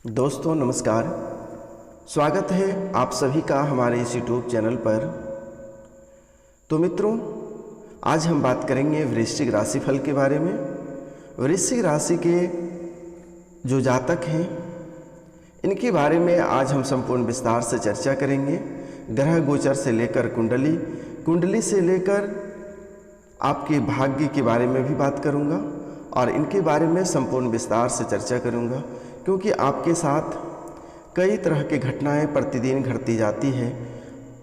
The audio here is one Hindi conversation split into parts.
दोस्तों नमस्कार। स्वागत है आप सभी का हमारे इस यूट्यूब चैनल पर। तो मित्रों, आज हम बात करेंगे वृश्चिक राशिफल के बारे में। वृश्चिक राशि के जो जातक हैं इनके बारे में आज हम संपूर्ण विस्तार से चर्चा करेंगे। ग्रह गोचर से लेकर कुंडली, कुंडली से लेकर आपके भाग्य के बारे में भी बात करूंगा और इनके बारे में संपूर्ण विस्तार से चर्चा करूंगा, क्योंकि आपके साथ कई तरह की घटनाएं प्रतिदिन घटती जाती हैं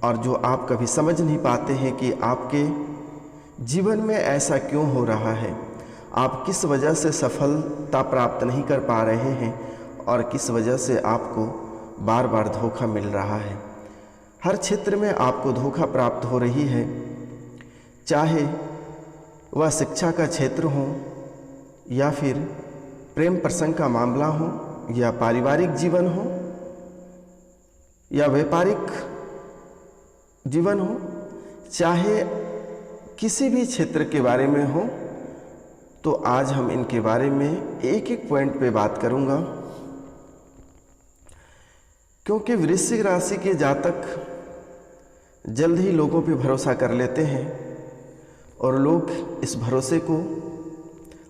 और जो आप कभी समझ नहीं पाते हैं कि आपके जीवन में ऐसा क्यों हो रहा है, आप किस वजह से सफलता प्राप्त नहीं कर पा रहे हैं और किस वजह से आपको बार बार धोखा मिल रहा है। हर क्षेत्र में आपको धोखा प्राप्त हो रही है, चाहे वह शिक्षा का क्षेत्र हो या फिर प्रेम प्रसंग का मामला हो या पारिवारिक जीवन हो या व्यापारिक जीवन हो, चाहे किसी भी क्षेत्र के बारे में हो। तो आज हम इनके बारे में एक एक पॉइंट पे बात करूंगा, क्योंकि वृश्चिक राशि के जातक जल्द ही लोगों पे भरोसा कर लेते हैं और लोग इस भरोसे को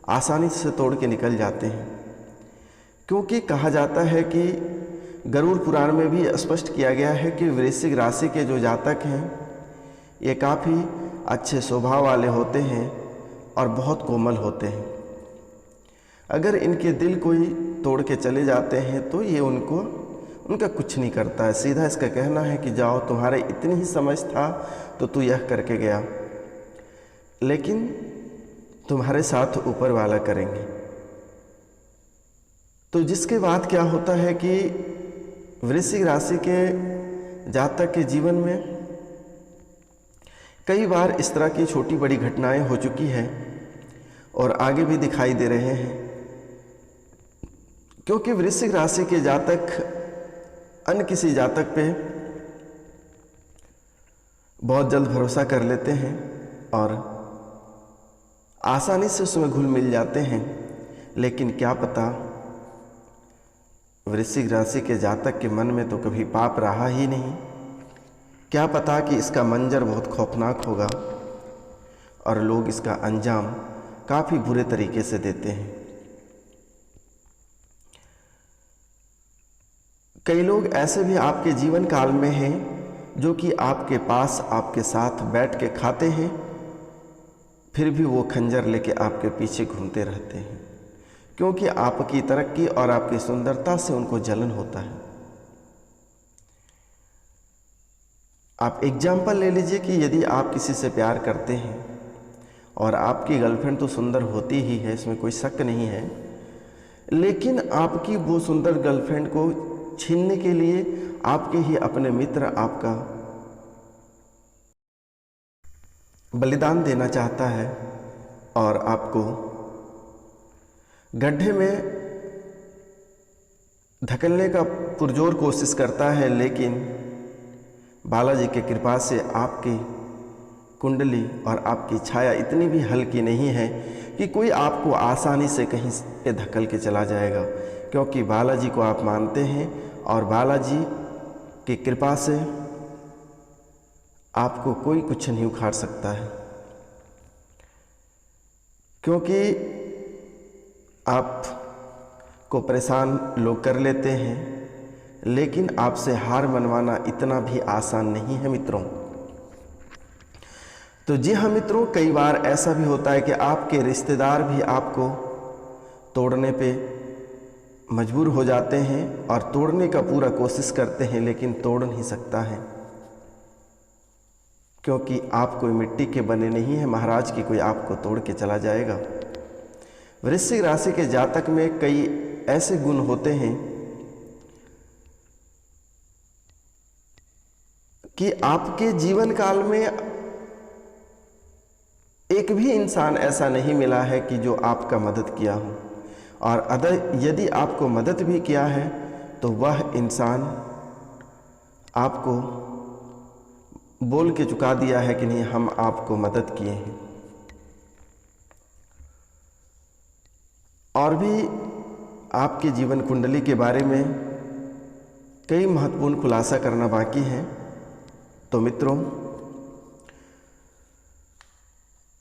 आसानी से तोड़ के निकल जाते हैं। क्योंकि कहा जाता है कि गरुड़ पुराण में भी स्पष्ट किया गया है कि वृश्चिक राशि के जो जातक हैं ये काफ़ी अच्छे स्वभाव वाले होते हैं और बहुत कोमल होते हैं। अगर इनके दिल कोई तोड़ के चले जाते हैं तो ये उनका कुछ नहीं करता है। सीधा इसका कहना है कि जाओ, तुम्हारे इतनी ही समझ था तो तू यह करके गया, लेकिन तुम्हारे साथ ऊपर वाला करेंगे। तो जिसके बाद क्या होता है कि वृश्चिक राशि के जातक के जीवन में कई बार इस तरह की छोटी बड़ी घटनाएं हो चुकी हैं और आगे भी दिखाई दे रहे हैं, क्योंकि वृश्चिक राशि के जातक अन्य किसी जातक पे बहुत जल्द भरोसा कर लेते हैं और आसानी से उसमें घुल मिल जाते हैं। लेकिन क्या पता वृश्चिक राशि के जातक के मन में तो कभी पाप रहा ही नहीं। क्या पता कि इसका मंजर बहुत खौफनाक होगा और लोग इसका अंजाम काफ़ी बुरे तरीके से देते हैं। कई लोग ऐसे भी आपके जीवन काल में हैं जो कि आपके पास आपके साथ बैठ के खाते हैं, फिर भी वो खंजर लेके आपके पीछे घूमते रहते हैं, क्योंकि आपकी तरक्की और आपकी सुंदरता से उनको जलन होता है। आप एग्जाम्पल ले लीजिए कि यदि आप किसी से प्यार करते हैं और आपकी गर्लफ्रेंड तो सुंदर होती ही है, इसमें कोई शक नहीं है, लेकिन आपकी वो सुंदर गर्लफ्रेंड को छीनने के लिए आपके ही अपने मित्र आपका बलिदान देना चाहता है और आपको गड्ढे में धकेलने का पुरजोर कोशिश करता है। लेकिन बालाजी की कृपा से आपकी कुंडली और आपकी छाया इतनी भी हल्की नहीं है कि कोई आपको आसानी से कहीं पे धकेल के चला जाएगा, क्योंकि बालाजी को आप मानते हैं और बालाजी की कृपा से आपको कोई कुछ नहीं उखाड़ सकता है। क्योंकि आपको परेशान लोग कर लेते हैं, लेकिन आपसे हार मनवाना इतना भी आसान नहीं है मित्रों। तो जी हाँ मित्रों, कई बार ऐसा भी होता है कि आपके रिश्तेदार भी आपको तोड़ने पे मजबूर हो जाते हैं और तोड़ने का पूरा कोशिश करते हैं, लेकिन तोड़ नहीं सकता है, क्योंकि आप कोई मिट्टी के बने नहीं हैं महाराज की कोई आपको तोड़ के चला जाएगा। वृश्चिक राशि के जातक में कई ऐसे गुण होते हैं कि आपके जीवन काल में एक भी इंसान ऐसा नहीं मिला है कि जो आपका मदद किया हो, और अगर यदि आपको मदद भी किया है तो वह इंसान आपको बोल के चुका दिया है कि नहीं, हम आपको मदद किए हैं। और भी आपके जीवन कुंडली के बारे में कई महत्वपूर्ण खुलासा करना बाकी है। तो मित्रों,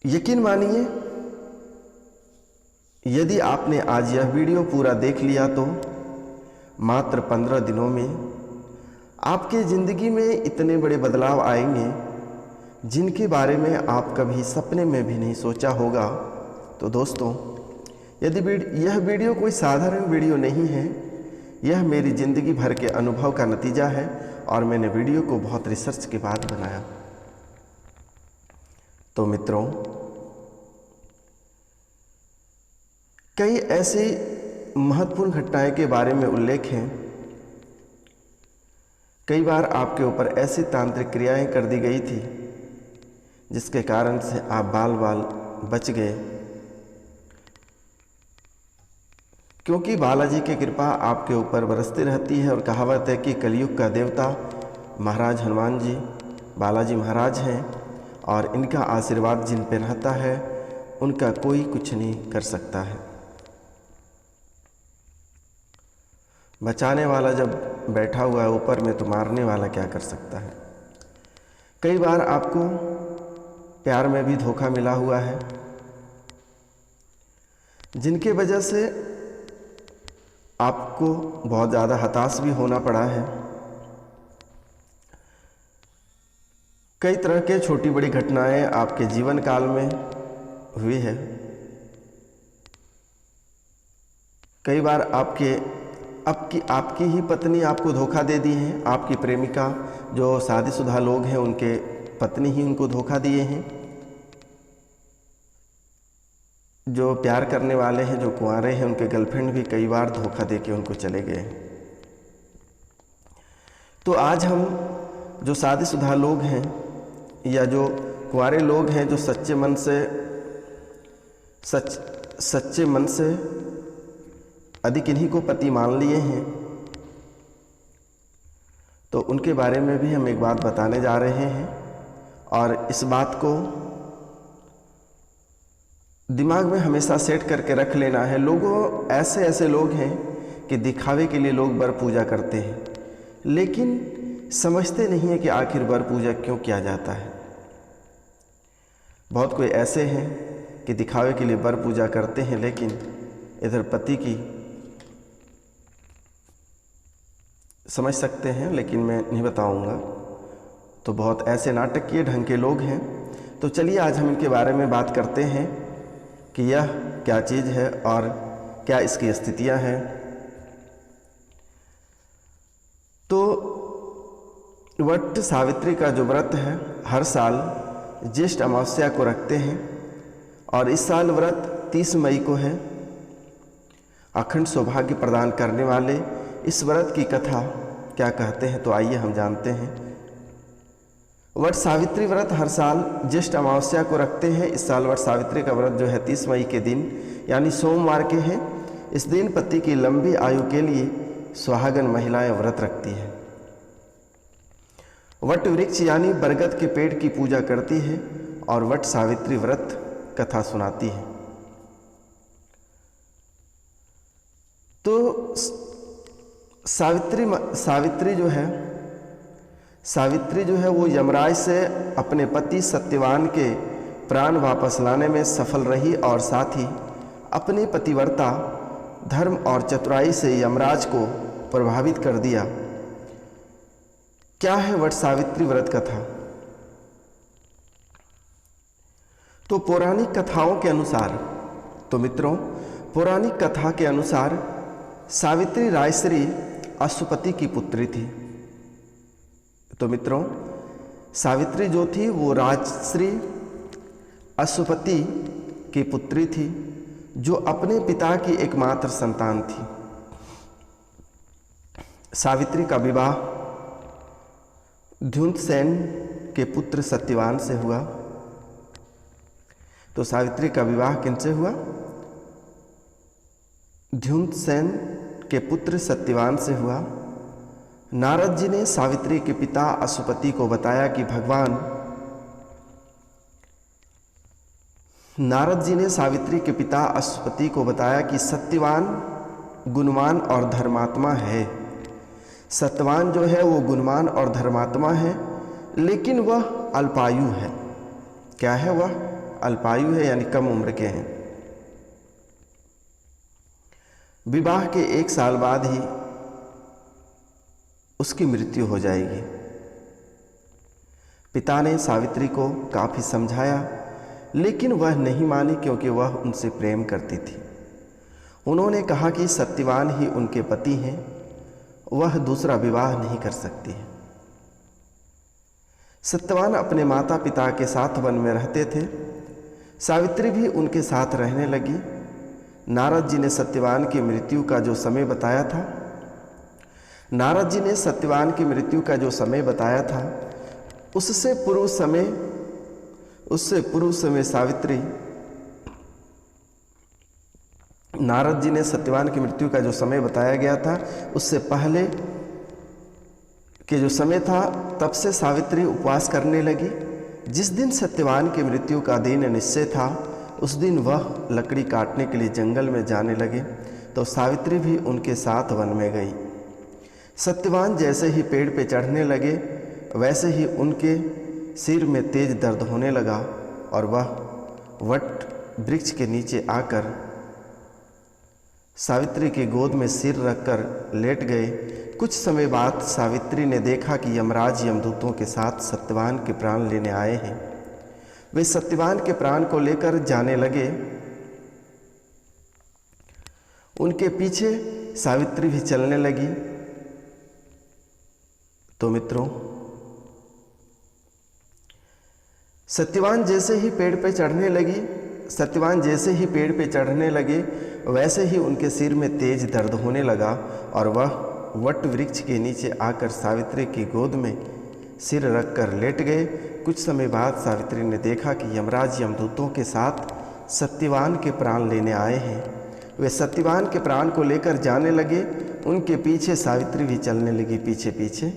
यकीन मानिए, यदि आपने आज यह वीडियो पूरा देख लिया तो मात्र 15 दिनों में आपके ज़िंदगी में इतने बड़े बदलाव आएंगे जिनके बारे में आप कभी सपने में भी नहीं सोचा होगा। तो दोस्तों, यदि यह वीडियो कोई साधारण वीडियो नहीं है, यह मेरी ज़िंदगी भर के अनुभव का नतीजा है और मैंने वीडियो को बहुत रिसर्च के बाद बनाया। तो मित्रों, कई ऐसी महत्वपूर्ण घटनाएं के बारे में उल्लेख है। कई बार आपके ऊपर ऐसी तांत्रिक क्रियाएं कर दी गई थी जिसके कारण से आप बाल बच गए, क्योंकि बालाजी की कृपा आपके ऊपर बरसती रहती है। और कहावत है कि कलयुग का देवता महाराज हनुमान जी बालाजी महाराज हैं और इनका आशीर्वाद जिन पर रहता है उनका कोई कुछ नहीं कर सकता है। बचाने वाला जब बैठा हुआ है ऊपर में तो मारने वाला क्या कर सकता है। कई बार आपको प्यार में भी धोखा मिला हुआ है, जिनके वजह से आपको बहुत ज़्यादा हताश भी होना पड़ा है। कई तरह के छोटी बड़ी घटनाएं आपके जीवन काल में हुई है। कई बार आपकी ही पत्नी आपको धोखा दे दी है। आपकी प्रेमिका, जो शादीशुदा लोग हैं, उनके पत्नी ही उनको धोखा दिए हैं। जो प्यार करने वाले हैं, जो कुंवारे हैं, उनके गर्लफ्रेंड भी कई बार धोखा दे के उनको चले गए। तो आज हम जो शादीशुदा लोग हैं या जो कुंवारे लोग हैं, जो सच्चे मन से अधिक इन्हीं को पति मान लिए हैं, तो उनके बारे में भी हम एक बात बताने जा रहे हैं। और इस बात को दिमाग में हमेशा सेट करके रख लेना है। ऐसे लोग हैं कि दिखावे के लिए लोग वर पूजा करते हैं, लेकिन समझते नहीं है कि आखिर वर पूजा क्यों किया जाता है। बहुत कोई ऐसे हैं कि दिखावे के लिए वर पूजा करते हैं, लेकिन इधर पति की समझ सकते हैं, लेकिन मैं नहीं बताऊंगा। तो बहुत ऐसे नाटकीय ढंग के लोग हैं। तो चलिए आज हम इनके बारे में बात करते हैं कि यह क्या चीज़ है और क्या इसकी स्थितियां हैं। तो वट सावित्री का जो व्रत है, हर साल ज्येष्ठ अमावस्या को रखते हैं और इस साल व्रत 30 मई को है। अखंड सौभाग्य प्रदान करने वाले इस व्रत की कथा क्या कहते हैं, तो आइए हम जानते हैं। वट सावित्री व्रत हर साल ज्येष्ठ अमावस्या को रखते हैं। इस साल वट सावित्री का व्रत जो है 30 मई के दिन यानी सोमवार के हैं। इस दिन पति की लंबी आयु के लिए सुहागन महिलाएं व्रत रखती हैं। वट वृक्ष यानी बरगद के पेड़ की पूजा करती है और वट सावित्री व्रत कथा सुनाती है। तो सावित्री जो है वो यमराज से अपने पति सत्यवान के प्राण वापस लाने में सफल रही और साथ ही अपने पतिव्रता धर्म और चतुराई से यमराज को प्रभावित कर दिया। क्या है वट सावित्री व्रत कथा? तो पौराणिक कथाओं के अनुसार, तो मित्रों, पौराणिक कथा के अनुसार सावित्री रायश्री अश्वपति की पुत्री थी। तो मित्रों, सावित्री जो थी वो राजश्री अश्वपति की पुत्री थी, जो अपने पिता की एकमात्र संतान थी। सावित्री का विवाह ध्युंतसेन के पुत्र सत्यवान से हुआ। तो सावित्री का विवाह किनसे हुआ? ध्युंतसेन के पुत्र सत्यवान से हुआ। नारद जी ने सावित्री के पिता अश्वपति को बताया कि नारद जी ने सावित्री के पिता अश्वपति को बताया कि सत्यवान गुणवान और धर्मात्मा है। सत्यवान जो है वो गुणवान और धर्मात्मा है, लेकिन वह अल्पायु है। क्या है वह? अल्पायु है, यानी कम उम्र के हैं। विवाह के 1 साल बाद ही उसकी मृत्यु हो जाएगी। पिता ने सावित्री को काफ़ी समझाया, लेकिन वह नहीं मानी, क्योंकि वह उनसे प्रेम करती थी। उन्होंने कहा कि सत्यवान ही उनके पति हैं, वह दूसरा विवाह नहीं कर सकती है। सत्यवान अपने माता पिता के साथ वन में रहते थे। सावित्री भी उनके साथ रहने लगी। नारद जी ने सत्यवान की मृत्यु का जो समय बताया था, उससे पूर्व समय सावित्री, नारद जी ने सत्यवान की मृत्यु का जो समय बताया गया था, उससे पहले के जो समय था, तब से सावित्री उपवास करने लगी। जिस दिन सत्यवान की मृत्यु का दिन निश्चय था, उस दिन वह लकड़ी काटने के लिए जंगल में जाने लगे, तो सावित्री भी उनके साथ वन में गई। सत्यवान जैसे ही पेड़ पे चढ़ने लगे, वैसे ही उनके सिर में तेज दर्द होने लगा और वह वट वृक्ष के नीचे आकर सावित्री की गोद में सिर रखकर लेट गए। कुछ समय बाद सावित्री ने देखा कि यमराज यमदूतों के साथ सत्यवान के प्राण लेने आए हैं। वे सत्यवान के प्राण को लेकर जाने लगे। उनके पीछे सावित्री भी चलने लगी। तो मित्रों, सत्यवान जैसे ही पेड़ पे चढ़ने लगे, वैसे ही उनके सिर में तेज दर्द होने लगा और वह वट वृक्ष के नीचे आकर सावित्री की गोद में सिर रखकर लेट गए। कुछ समय बाद सावित्री ने देखा कि यमराज यमदूतों के साथ सत्यवान के प्राण लेने आए हैं। वे सत्यवान के प्राण को लेकर जाने लगे। उनके पीछे सावित्री भी चलने लगी पीछे पीछे।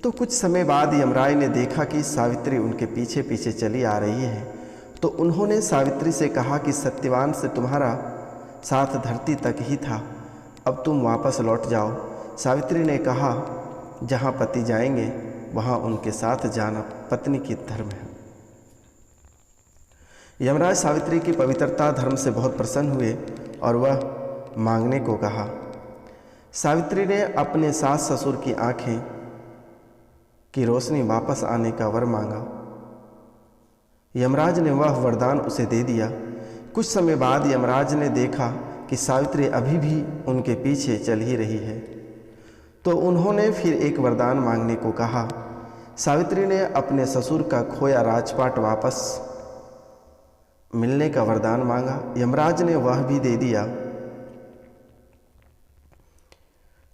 तो कुछ समय बाद यमराज ने देखा कि सावित्री उनके पीछे पीछे चली आ रही है। तो उन्होंने सावित्री से कहा कि सत्यवान से तुम्हारा साथ धरती तक ही था, अब तुम वापस लौट जाओ। सावित्री ने कहा, जहाँ पति जाएंगे वहाँ उनके साथ जाना पत्नी की धर्म है। यमराज सावित्री की पवित्रता धर्म से बहुत प्रसन्न हुए और वह मांगने को कहा। सावित्री ने अपने सास ससुर की आंखें की रोशनी वापस आने का वर मांगा। यमराज ने वह वरदान उसे दे दिया। कुछ समय बाद यमराज ने देखा कि सावित्री अभी भी उनके पीछे चल ही रही है। तो उन्होंने फिर एक वरदान मांगने को कहा। सावित्री ने अपने ससुर का खोया राजपाट वापस मिलने का वरदान मांगा। यमराज ने वह भी दे दिया।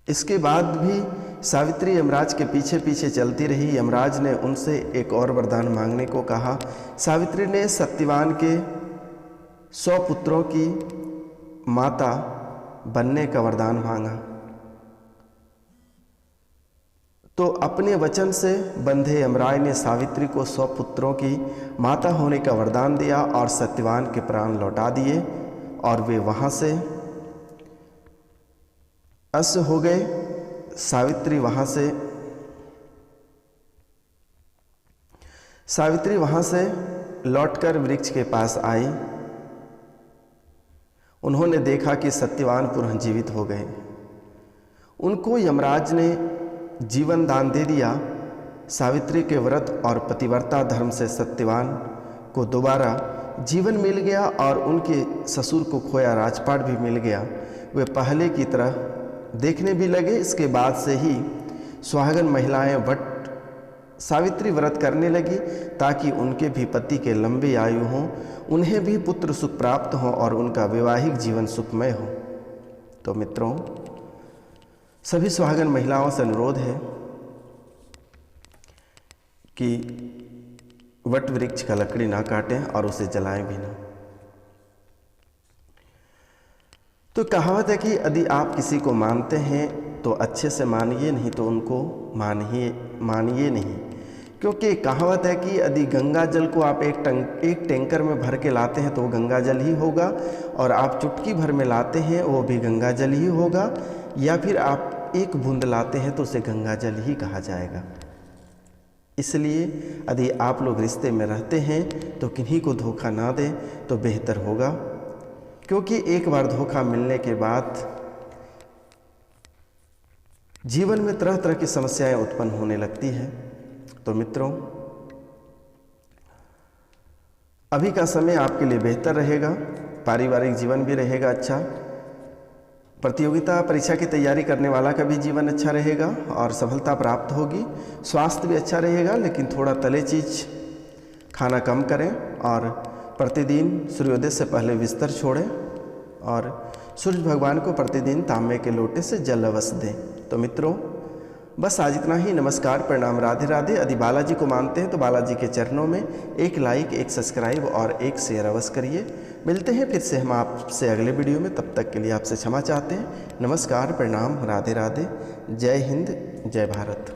इसके बाद भी सावित्री यमराज के पीछे पीछे चलती रही। यमराज ने उनसे एक और वरदान मांगने को कहा। सावित्री ने सत्यवान के 100 पुत्रों की माता बनने का वरदान मांगा। तो अपने वचन से बंधे यमराज ने सावित्री को 100 पुत्रों की माता होने का वरदान दिया और सत्यवान के प्राण लौटा दिए और वे वहाँ से अस्य हो गए। सावित्री वहाँ से लौटकर वृक्ष के पास आई। उन्होंने देखा कि सत्यवान पुनः जीवित हो गए। उनको यमराज ने जीवन दान दे दिया। सावित्री के व्रत और पतिव्रता धर्म से सत्यवान को दोबारा जीवन मिल गया और उनके ससुर को खोया राजपाट भी मिल गया। वे पहले की तरह देखने भी लगे। इसके बाद से ही सुहागन महिलाएं वट सावित्री व्रत करने लगी ताकि उनके भी पति के लंबी आयु हो, उन्हें भी पुत्र सुख प्राप्त हो और उनका वैवाहिक जीवन सुखमय हो। तो मित्रों, सभी सुहागन महिलाओं से अनुरोध है कि वट वृक्ष का लकड़ी ना काटें और उसे जलाएं भी ना। तो कहावत है कि यदि आप किसी को मानते हैं तो अच्छे से मानिए, नहीं तो उनको मानिए नहीं, क्योंकि कहावत है कि यदि गंगा जल को आप एक टैंकर में भर के लाते हैं तो वो गंगा जल ही होगा, और आप चुटकी भर में लाते हैं वो भी गंगा जल ही होगा, या फिर आप एक बूंद लाते हैं तो उसे गंगा जल ही कहा जाएगा। इसलिए यदि आप लोग रिश्ते में रहते हैं तो किन्हीं को धोखा ना दें तो बेहतर होगा, क्योंकि एक बार धोखा मिलने के बाद जीवन में तरह तरह की समस्याएं उत्पन्न होने लगती हैं। तो मित्रों, अभी का समय आपके लिए बेहतर रहेगा, पारिवारिक जीवन भी रहेगा अच्छा, प्रतियोगिता परीक्षा की तैयारी करने वाला का भी जीवन अच्छा रहेगा और सफलता प्राप्त होगी। स्वास्थ्य भी अच्छा रहेगा, लेकिन थोड़ा तले चीज खाना कम करें और प्रतिदिन सूर्योदय से पहले बिस्तर छोड़ें और सूर्य भगवान को प्रतिदिन तांबे के लोटे से जल अवश्य दें। तो मित्रों, बस आज इतना ही। नमस्कार, प्रणाम, राधे राधे। यदि बालाजी को मानते हैं तो बालाजी के चरणों में एक लाइक, एक सब्सक्राइब और एक शेयर अवश्य करिए। मिलते हैं फिर से हम आपसे अगले वीडियो में, तब तक के लिए आपसे क्षमा चाहते हैं। नमस्कार, प्रणाम, राधे राधे। जय हिंद, जय भारत।